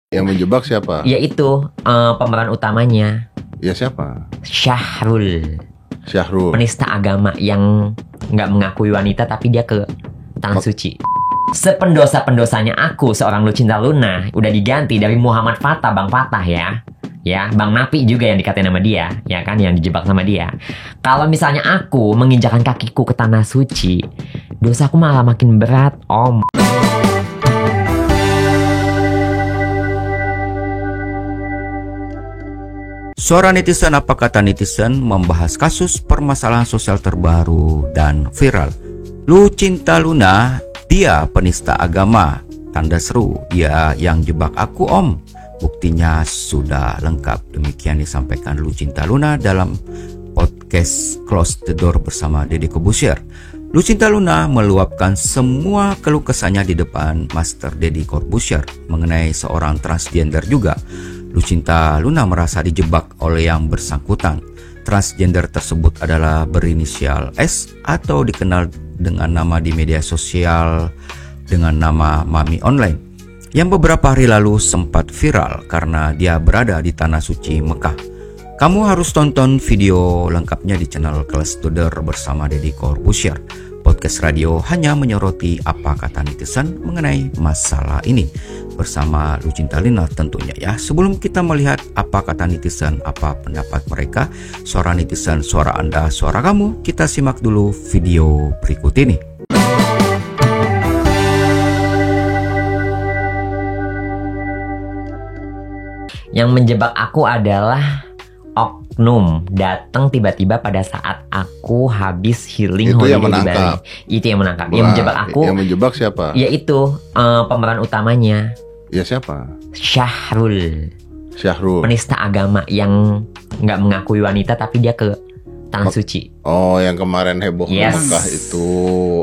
Yang menjebak siapa? Yaitu pemeran utamanya. Ya siapa? Syahrul. Penista agama yang nggak mengakui wanita tapi dia ke tanah suci. Sependosa-pendosanya aku seorang Lucinta Luna udah diganti dari Muhammad Fatah, Bang Fatah ya. Ya, Bang Napi juga yang dikatain sama dia, ya kan, yang dijebak sama dia. Kalau misalnya aku menginjakan kakiku ke tanah suci, dosaku malah makin berat, Om. Suara Netizen Apa Kata Netizen membahas kasus permasalahan sosial terbaru dan viral. Lucinta Luna, dia penista agama. Tanda seru, dia yang jebak aku, Om. Buktinya sudah lengkap. Demikian disampaikan Lucinta Luna dalam podcast Close the Door bersama Deddy Corbuzier. Lucinta Luna meluapkan semua keluh kesahnya di depan Master Deddy Corbuzier mengenai seorang transgender juga. Lucinta Luna merasa dijebak oleh yang bersangkutan. Transgender tersebut adalah berinisial S atau dikenal dengan nama di media sosial dengan nama Mami Online, yang beberapa hari lalu sempat viral karena dia berada di Tanah Suci Mekah. Kamu harus tonton video lengkapnya di channel Close the Door bersama Deddy Corbuzier. Podcast radio hanya menyoroti apa kata netizen mengenai masalah ini bersama Lucinta Luna tentunya ya. Sebelum kita melihat apa kata netizen, apa pendapat mereka, suara netizen, suara Anda, suara kamu, kita simak dulu video berikut ini. Yang menjebak aku adalah oknum datang tiba-tiba pada saat aku habis healing itu holiday yang menangkap. di Bali. Itu yang menangkap. Wah, yang menjebak aku. Yang menjebak siapa? Yaitu pemeran utamanya. Ya siapa? Syahrul. Penista agama yang nggak mengakui wanita tapi dia ke tanah suci. Oh, yang kemarin heboh di Yes. Mekah itu.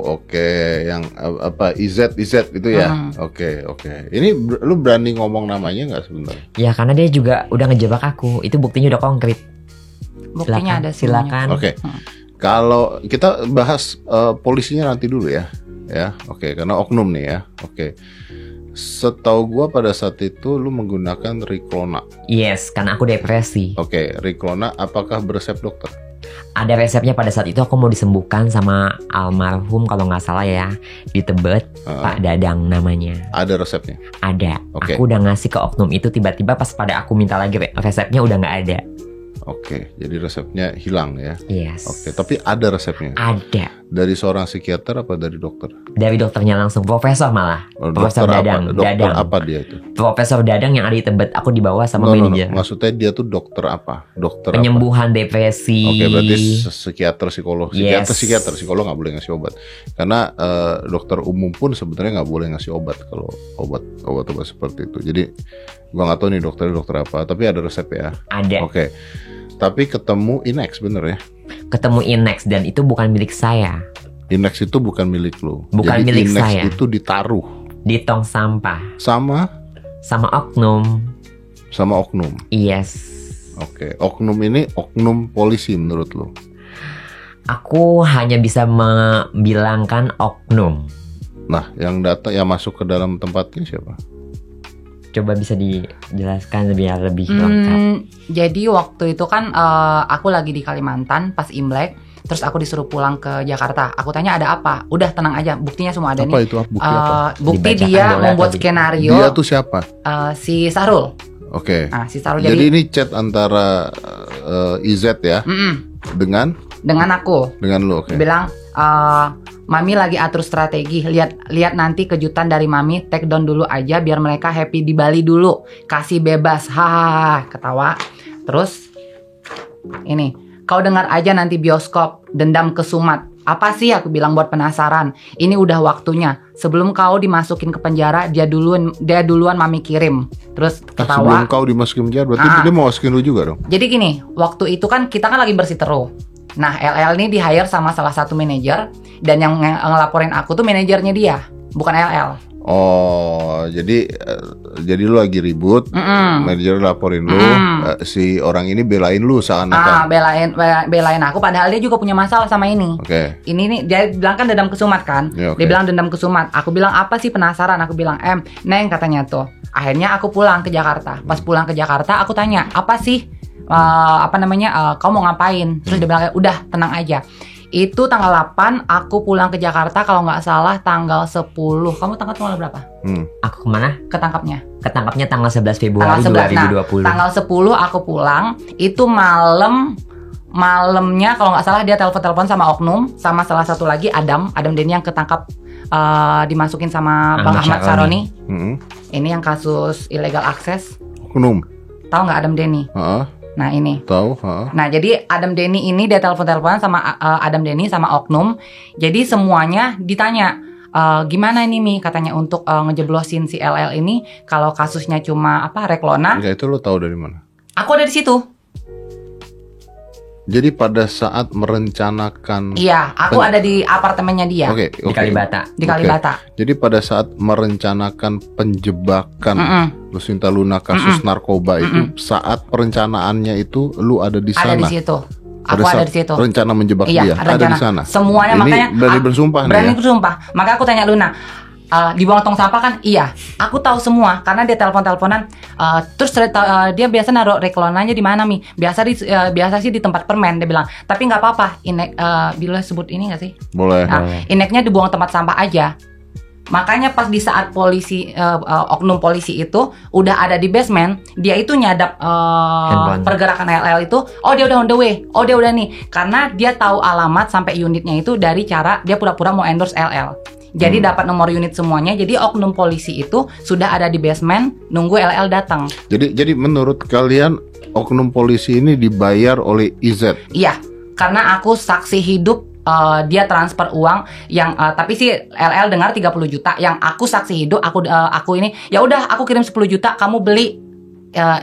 Oke, yang apa IZ itu ya. Oke. Ini lu berani ngomong namanya nggak sebenarnya? Ya karena dia juga udah ngejebak aku. Itu buktinya udah konkret. Buktinya ada Silakan. Oke. Kalau kita bahas polisinya nanti dulu ya. Ya, oke, karena oknum nih ya. Oke. Setahu gua pada saat itu lu menggunakan Riklona. Yes, karena aku depresi. Oke, Riklona apakah beresep dokter? Ada resepnya pada saat itu aku mau disembuhkan sama almarhum kalau nggak salah ya di Tebet, Pak Dadang namanya. Ada resepnya? Ada. Oke. Aku udah ngasih ke oknum itu, tiba-tiba pas pada aku minta lagi resepnya udah nggak ada. Oke, jadi resepnya hilang ya. Yes. Oke, tapi ada resepnya. Ada. Dari seorang psikiater apa dari dokter? Dari dokternya langsung, profesor malah. Profesor Dokter Dadang. apa? Dokter Dadang. apa dia itu? Profesor Dadang yang ada di Tebet, aku dibawa sama manajer. Maksudnya dia tuh dokter apa? Dokter Penyembuhan depresi. Oke, berarti psikiater, psikolog. Yes. Psikiater, psikolog nggak boleh ngasih obat. Karena dokter umum pun sebenarnya nggak boleh ngasih obat kalau obat-obat seperti itu. Jadi gua nggak tahu nih dokter apa, tapi ada resep ya. Ada. Oke. Tapi ketemu Inex bener ya? Ketemu Inex dan itu bukan milik saya. Inex itu bukan milik lu. Bukan jadi milik Inex saya. itu ditaruh Di tong sampah. sama Oknum. Yes. Oke, oknum ini oknum polisi menurut lu? Aku hanya bisa membilangkan oknum. Nah, yang masuk ke dalam tempatnya siapa? Coba bisa dijelaskan biar lebih lengkap. Jadi waktu itu kan aku lagi di Kalimantan pas Imlek, terus aku disuruh pulang ke Jakarta. Aku tanya ada apa? Udah tenang aja, buktinya semua ada Apa nih. itu? Bukti apa? Bukti Dibacakan dia boleh membuat atau skenario. Dia tuh siapa? Si Sarul. Oke. Nah, si Sarul Jadi ini chat antara IZ ya dengan aku. Dengan lu, oke. Bilang Mami lagi atur strategi. Lihat nanti kejutan dari Mami. Take down dulu aja biar mereka happy di Bali dulu. Kasih bebas. Hahaha. Ketawa. Terus ini, kau dengar aja nanti bioskop Dendam ke Sumat. Apa sih, aku bilang buat penasaran. Ini udah waktunya. Sebelum kau dimasukin ke penjara, dia duluan Mami kirim. Terus ketawa. Sebelum kau dimasukin penjara, berarti dia mau masukin lu juga dong? Jadi gini, waktu itu kan kita kan lagi bersih teru. Nah, LL ini di hire sama salah satu manajer, dan yang ngelaporin aku tuh manajernya dia, bukan LL. Oh, jadi lu lagi ribut, manajer laporin lu, si orang ini belain lu seakan-akan. Belain aku, padahal dia juga punya masalah sama ini. Oke. Ini nih dia bilang kan dendam kesumat kan. Ya, oke. Dia bilang dendam kesumat. Aku bilang apa sih, penasaran. Aku bilang Neng katanya tuh. Akhirnya aku pulang ke Jakarta. Pas pulang ke Jakarta aku tanya apa sih kau mau ngapain? Terus dia bilang udah tenang aja. Itu tanggal 8 aku pulang ke Jakarta, kalau nggak salah tanggal 10. Kamu tanggal berapa? Aku kemana? Ketangkapnya Tanggal 11 Februari tanggal 11. 2020. Nah, tanggal 10 aku pulang. Itu malamnya kalau nggak salah dia telepon sama oknum, sama salah satu lagi Adam Denny yang ketangkap dimasukin sama Bang Ahmad Saroni. Ini yang kasus illegal akses. Oknum. Tahu nggak Adam Denny? Nah ini. Tahu. Nah jadi Adam Denny ini dia teleponan sama Adam Denny sama oknum. Jadi semuanya ditanya gimana ini Mi katanya untuk ngejeblosin si LL ini kalau kasusnya cuma reklona. Enggak, itu lo tahu dari mana? Aku ada di situ. Jadi pada saat merencanakan. Iya, aku ada di apartemennya dia. Oke. Di Kalibata. Di Kalibata. Jadi pada saat merencanakan penjebakan Lucinta Luna kasus narkoba itu, saat perencanaannya itu lu ada di sana. Ada di situ. Aku ada di situ. Rencana menjebak dia ada di sana. Semuanya ini makanya berani bersumpah nih. Berani bersumpah. Maka aku tanya Luna, dibuang tong sampah kan? Iya. Aku tahu semua karena dia teleponan. Terus dia biasa naruh reklonanya di mana Mi? Biasa sih di tempat permen, dia bilang. Tapi nggak apa-apa. Bila sebut ini nggak sih? Boleh. Nah, ineknya dibuang tempat sampah aja. Makanya pas di saat oknum polisi itu udah ada di basement, dia itu nyadap pergerakan LL itu. Oh dia udah on the way. Oh dia udah nih. Karena dia tahu alamat sampai unitnya itu dari cara dia pura-pura mau endorse LL. Jadi dapat nomor unit semuanya. Jadi oknum polisi itu sudah ada di basement nunggu LL datang. Jadi menurut kalian oknum polisi ini dibayar oleh IZ? Iya, karena aku saksi hidup dia transfer uang yang tapi sih LL dengar 30 juta. Yang aku saksi hidup aku ini ya udah aku kirim 10 juta kamu beli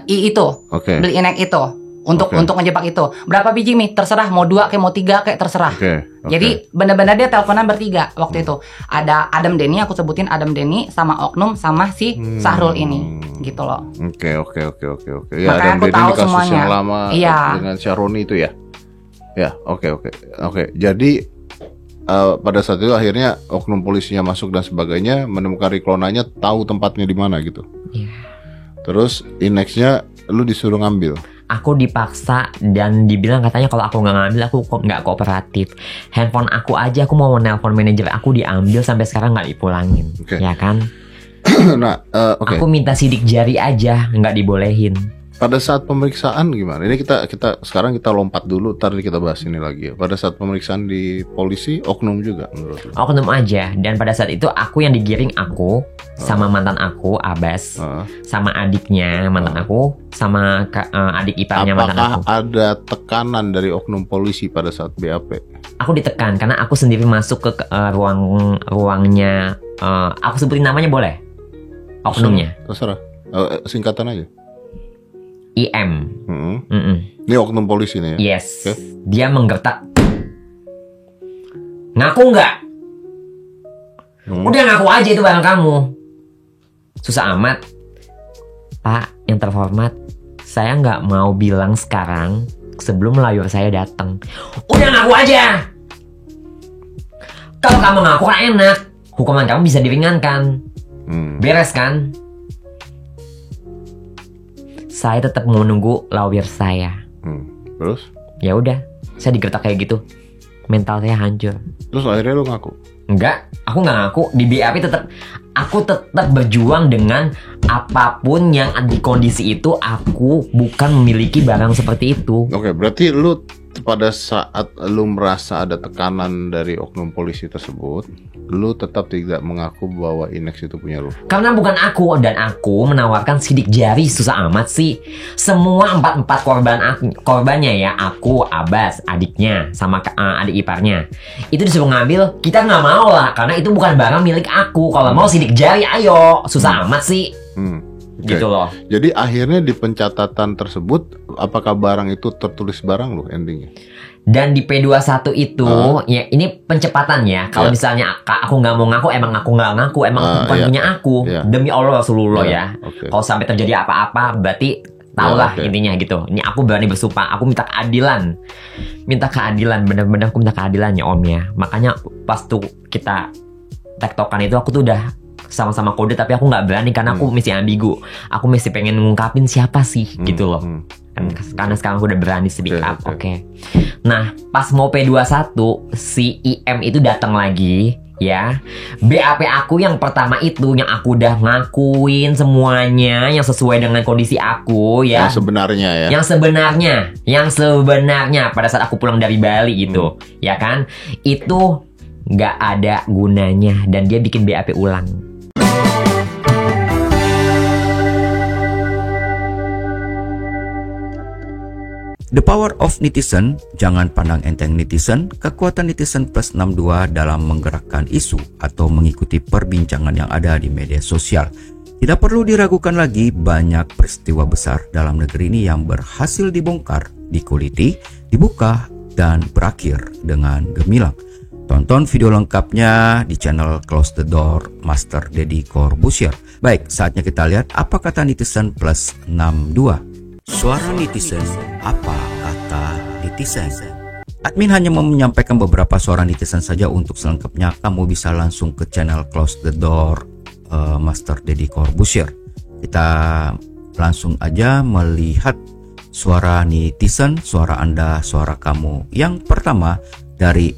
itu. Beli inek itu. Untuk ngejebak itu. Berapa biji Mi? Terserah mau 2 kayak mau 3 kayak terserah. Jadi benar-benar dia teleponan bertiga waktu itu. Ada Adam Denny, aku sebutin Adam Denny sama oknum sama si Sahrul ini. Gitu loh. Oke. Ya, makanya Adam aku Denny tahu kasus semuanya. yang lama dengan Syaroni itu ya. Ya, oke. Jadi pada saat itu akhirnya oknum polisinya masuk dan sebagainya, menemukan reklonanya, tahu tempatnya di mana gitu. Iya. Terus inexnya lu disuruh ngambil. Aku dipaksa dan dibilang katanya kalau aku nggak ngambil aku nggak kooperatif. Handphone aku aja aku mau nelpon manajer aku diambil sampai sekarang nggak dipulangin. Ya kan? Nah, Aku minta sidik jari aja nggak dibolehin. Pada saat pemeriksaan gimana? Ini kita sekarang kita lompat dulu, ntar kita bahas ini lagi ya. Pada saat pemeriksaan di polisi, oknum juga menurut lu? Oknum aja. Dan pada saat itu aku yang digiring aku sama mantan aku Abbas, sama adiknya mantan aku, sama adik iparnya mantan aku. Apakah ada tekanan dari oknum polisi pada saat BAP? Aku ditekan karena aku sendiri masuk ke ruangnya. Aku sebutin namanya boleh? Oknumnya. Terserah. Singkatan aja. IM. Ini oknum polisi nih ya? Yes. Dia menggertak. Ngaku nggak? Udah ngaku aja itu barang kamu. Susah amat. Pak, yang terhormat, saya nggak mau bilang sekarang sebelum layur saya datang. Udah ngaku aja. Kalau kamu ngaku kan enak, hukuman kamu bisa diringankan. Beres kan? Saya tetap mau nunggu lawyer saya. Terus? Ya udah, saya digertak kayak gitu. Mental saya hancur. Terus akhirnya lu ngaku? Enggak, aku nggak ngaku. Di BAP aku tetap berjuang dengan apapun yang di kondisi itu. Aku bukan memiliki barang seperti itu. Oke, berarti lu pada saat lu merasa ada tekanan dari oknum polisi tersebut, lu tetap tidak mengaku bahwa Inex itu punya lu? Karena bukan aku, dan aku menawarkan sidik jari. Susah amat sih. Semua empat korbannya ya, aku, Abbas, adiknya, sama adik iparnya, itu disuruh ngambil. Kita nggak mau lah, karena itu bukan barang milik aku. Kalau mau sidik jari, ayo. Susah amat sih. Gitu loh. Jadi akhirnya di pencatatan tersebut, apakah barang itu tertulis barang lu endingnya? Dan di P21 itu ya ini pencepatan ya. Kalau misalnya aku nggak mau ngaku, emang aku nggak ngaku, emang aku bukan punya aku. Demi Allah Rasulullah ya. Kalau sampai terjadi apa-apa, berarti tahulah intinya gitu. Ini aku berani bersumpah, aku minta keadilan. Bener-bener aku minta keadilan ya Om ya. Makanya pas tuh kita tektokan itu aku tuh udah sama-sama kode, tapi aku nggak berani karena aku masih ambigu. Aku masih pengen ngungkapin siapa sih gitu loh. Karena sekarang aku udah berani speak up. Oke. Nah, pas mau P21 si IM itu datang lagi ya. BAP aku yang pertama itu yang aku udah ngakuin semuanya yang sesuai dengan kondisi aku ya. Yang sebenarnya ya. Yang sebenarnya pada saat aku pulang dari Bali gitu, ya kan? Itu nggak ada gunanya dan dia bikin BAP ulang. The power of netizen, jangan pandang enteng netizen, kekuatan netizen plus 62 dalam menggerakkan isu atau mengikuti perbincangan yang ada di media sosial. Tidak perlu diragukan lagi, banyak peristiwa besar dalam negeri ini yang berhasil dibongkar, dikuliti, dibuka, dan berakhir dengan gemilang. Tonton video lengkapnya di channel Close the Door Master Deddy Corbuzier. Baik, saatnya kita lihat apa kata netizen plus 62. Suara netizen, apa kata netizen? Admin hanya mau menyampaikan beberapa suara netizen saja. Untuk selengkapnya kamu bisa langsung ke channel Close the Door Master Deddy Corbuzier. Kita langsung aja melihat suara netizen, suara Anda, suara kamu. Yang pertama dari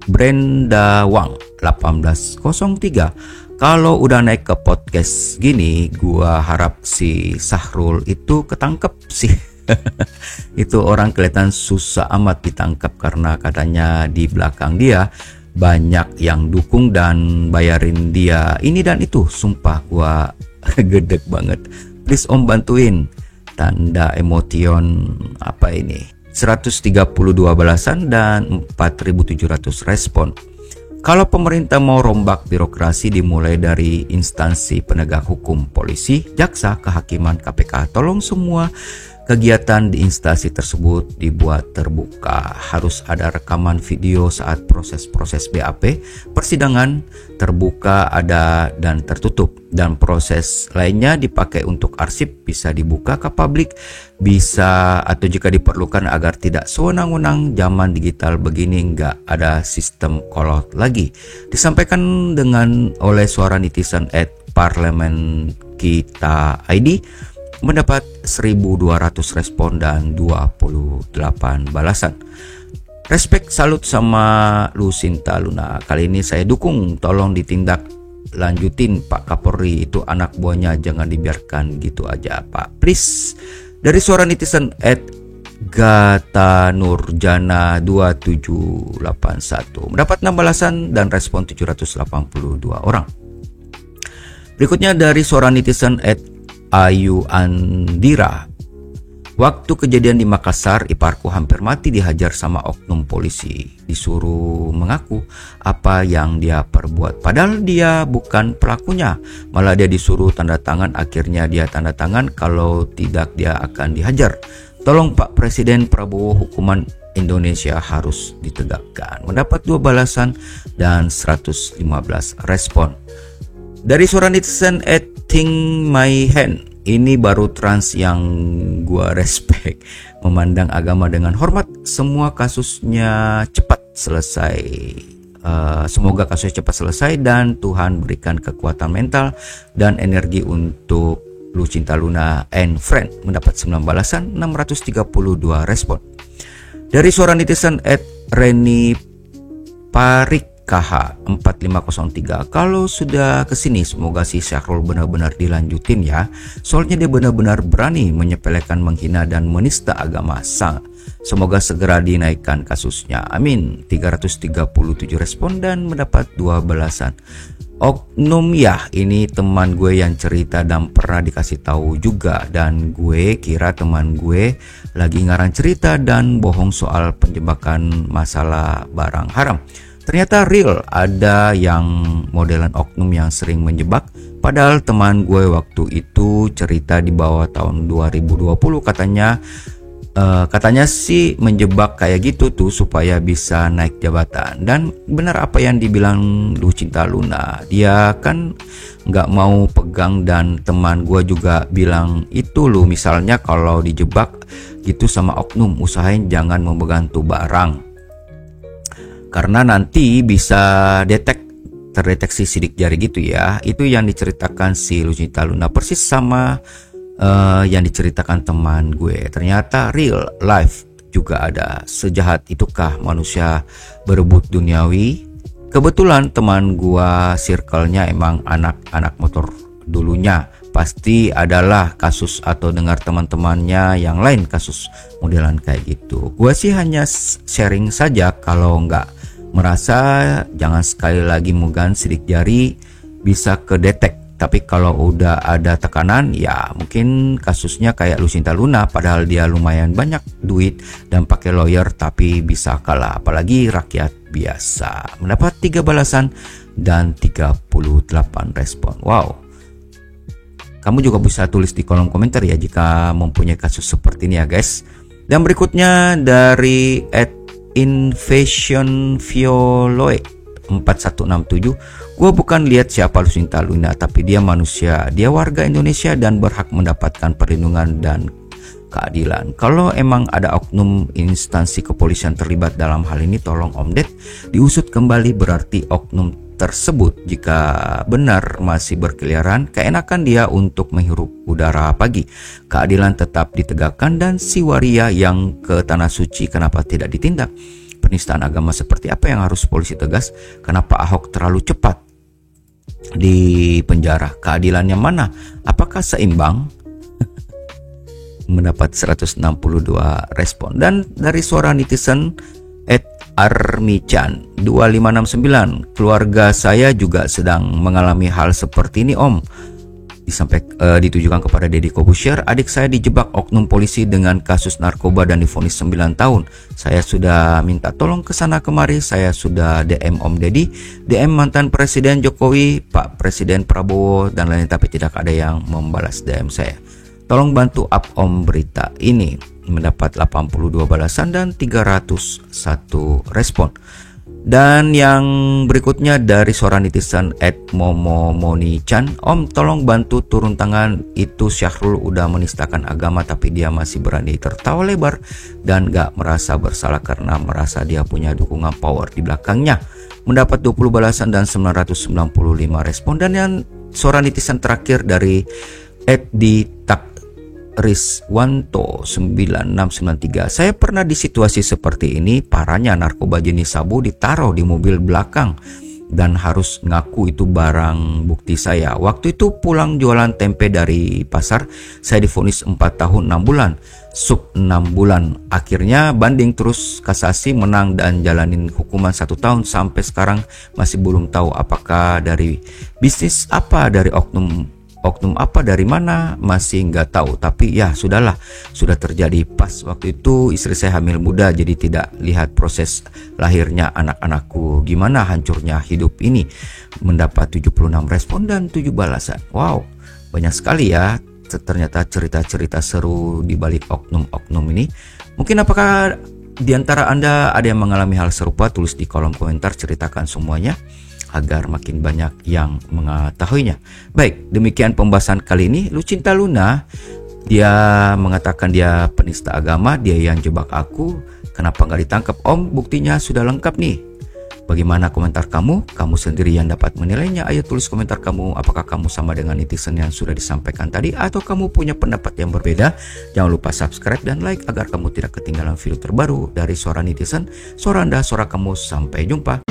Brenda Wang 1803. Kalau udah naik ke podcast gini, gua harap si Sahrul itu ketangkep sih. Itu orang kelihatan susah amat ditangkap karena katanya di belakang dia banyak yang dukung dan bayarin dia ini dan itu. Sumpah gua gedek banget. Please Om bantuin. Tanda emotion apa ini? 132 balasan dan 4.700 respon. Kalau pemerintah mau rombak birokrasi dimulai dari instansi penegak hukum, polisi, jaksa, kehakiman, KPK, tolong semua kegiatan di instansi tersebut dibuat terbuka. Harus ada rekaman video saat proses-proses BAP, persidangan terbuka, ada dan tertutup. Dan proses lainnya dipakai untuk arsip, bisa dibuka ke publik, bisa atau jika diperlukan agar tidak sewenang-wenang. Zaman digital begini nggak ada sistem kolot lagi. Disampaikan oleh suara netizen @parlemen kita ID. Mendapat 1.200 respon dan 28 balasan. Respect, salut sama Lucinta Luna. Kali ini saya dukung, tolong ditindak lanjutin Pak Kapolri, itu anak buahnya jangan dibiarkan gitu aja Pak, please. Dari suara netizen Gata Nurjana 2781 mendapat 6 balasan dan respon 782 orang. Berikutnya dari suara netizen Ayu Andira. Waktu kejadian di Makassar, iparku hampir mati dihajar sama oknum polisi. Disuruh mengaku apa yang dia perbuat. Padahal dia bukan pelakunya. Malah dia disuruh tanda tangan. Akhirnya dia tanda tangan, kalau tidak dia akan dihajar. Tolong Pak Presiden Prabowo, hukuman Indonesia harus ditegakkan. Mendapat 2 balasan dan 115 respon. Dari suara netizen Ting My Hand, ini baru trans yang gua respect. Memandang agama dengan hormat, semua kasusnya cepat selesai. Semoga kasusnya cepat selesai dan Tuhan berikan kekuatan mental dan energi untuk Lucinta Luna and Friend. Mendapat 9 balasan, 632 respon. Dari suara netizen @Reni Parik KH 4503, kalau sudah kesini semoga si Syahrul benar-benar dilanjutin ya. Soalnya dia benar-benar berani menyepelekan, menghina dan menista agama. Semoga segera dinaikkan kasusnya. Amin. 337 respon dan mendapat 2 balasan. Oknum ya, ini teman gue yang cerita dan pernah dikasih tahu juga, dan gue kira teman gue lagi ngarang cerita dan bohong soal penjebakan masalah barang haram. Ternyata real, ada yang modelan oknum yang sering menjebak. Padahal teman gue waktu itu cerita di bawah tahun 2020 katanya Katanya sih menjebak kayak gitu tuh supaya bisa naik jabatan. Dan benar apa yang dibilang Lucinta Luna, dia kan nggak mau pegang, dan teman gue juga bilang itu loh, misalnya kalau dijebak gitu sama oknum, usahain jangan memegang tuh barang karena nanti bisa terdeteksi sidik jari gitu ya. Itu yang diceritakan si Lucinta Luna, persis sama yang diceritakan teman gue. Ternyata real life juga ada. Sejahat itukah manusia berebut duniawi? Kebetulan teman gue circle-nya emang anak-anak motor dulunya. Pasti adalah kasus atau dengar teman-temannya yang lain kasus modelan kayak gitu. Gue sih hanya sharing saja, kalau nggak merasa jangan sekali lagi megang sidik jari, bisa kedetek. Tapi kalau udah ada tekanan, ya mungkin kasusnya kayak Lucinta Luna, padahal dia lumayan banyak duit dan pakai lawyer tapi bisa kalah. Apalagi rakyat biasa. Mendapat 3 balasan dan 38 respon. Wow. Kamu juga bisa tulis di kolom komentar ya jika mempunyai kasus seperti ini ya guys. Dan berikutnya dari @invasionvioloid 4167. Gue bukan lihat siapa Lucinta Luna, tapi dia manusia, dia warga Indonesia dan berhak mendapatkan perlindungan dan keadilan. Kalau emang ada oknum instansi kepolisian terlibat dalam hal ini, tolong Om Ded diusut kembali. Berarti oknum tersebut jika benar masih berkeliaran, keenakan dia untuk menghirup udara pagi. Keadilan tetap ditegakkan, dan si waria yang ke Tanah Suci kenapa tidak ditindak? Penistaan agama seperti apa yang harus polisi tegas? Kenapa Ahok terlalu cepat di penjara? Keadilannya mana? Apakah seimbang? Mendapat 162 respon. Dan dari suara netizen @armichan 2569, keluarga saya juga sedang mengalami hal seperti ini Om. Ditujukan kepada Deddy Corbuzier. Adik saya dijebak oknum polisi dengan kasus narkoba dan divonis 9 tahun. Saya sudah minta tolong ke sana kemari. Saya sudah DM Om Deddy, DM mantan Presiden Jokowi, Pak Presiden Prabowo dan lain, tapi tidak ada yang membalas DM saya. Tolong bantu up Om berita ini. Mendapat 82 balasan dan 301 respon. Dan yang berikutnya dari seorang netizen @momomonichan, Om tolong bantu turun tangan, itu Syahrul udah menistakan agama tapi dia masih berani tertawa lebar dan gak merasa bersalah karena merasa dia punya dukungan power di belakangnya. Mendapat 20 balasan dan 995 respon. Dan yang seorang netizen terakhir dari @Rizwanto 9693. Saya pernah di situasi seperti ini. Parahnya narkoba jenis sabu ditaruh di mobil belakang dan harus ngaku itu barang bukti saya. Waktu itu pulang jualan tempe dari pasar, saya divonis 4 tahun 6 bulan, sub 6 bulan. Akhirnya banding terus kasasi, menang dan jalanin hukuman 1 tahun. Sampai sekarang masih belum tahu apakah dari bisnis apa, dari oknum apa, dari mana, masih nggak tahu. Tapi ya sudahlah, sudah terjadi. Pas waktu itu istri saya hamil muda, jadi tidak lihat proses lahirnya anak-anakku. Gimana hancurnya hidup ini. Mendapat 76 respon dan 7 balasan. Wow, banyak sekali ya ternyata cerita-cerita seru di balik oknum-oknum ini. Mungkin apakah di antara Anda ada yang mengalami hal serupa? Tulis di kolom komentar, ceritakan semuanya agar makin banyak yang mengetahuinya. Baik, demikian pembahasan kali ini. Lucinta Luna, dia mengatakan dia penista agama, dia yang jebak aku. Kenapa nggak ditangkap Om? Buktinya sudah lengkap nih. Bagaimana komentar kamu? Kamu sendiri yang dapat menilainya. Ayo tulis komentar kamu. Apakah kamu sama dengan netizen yang sudah disampaikan tadi, atau kamu punya pendapat yang berbeda? Jangan lupa subscribe dan like agar kamu tidak ketinggalan video terbaru dari suara netizen. Suara Anda, suara kamu. Sampai jumpa.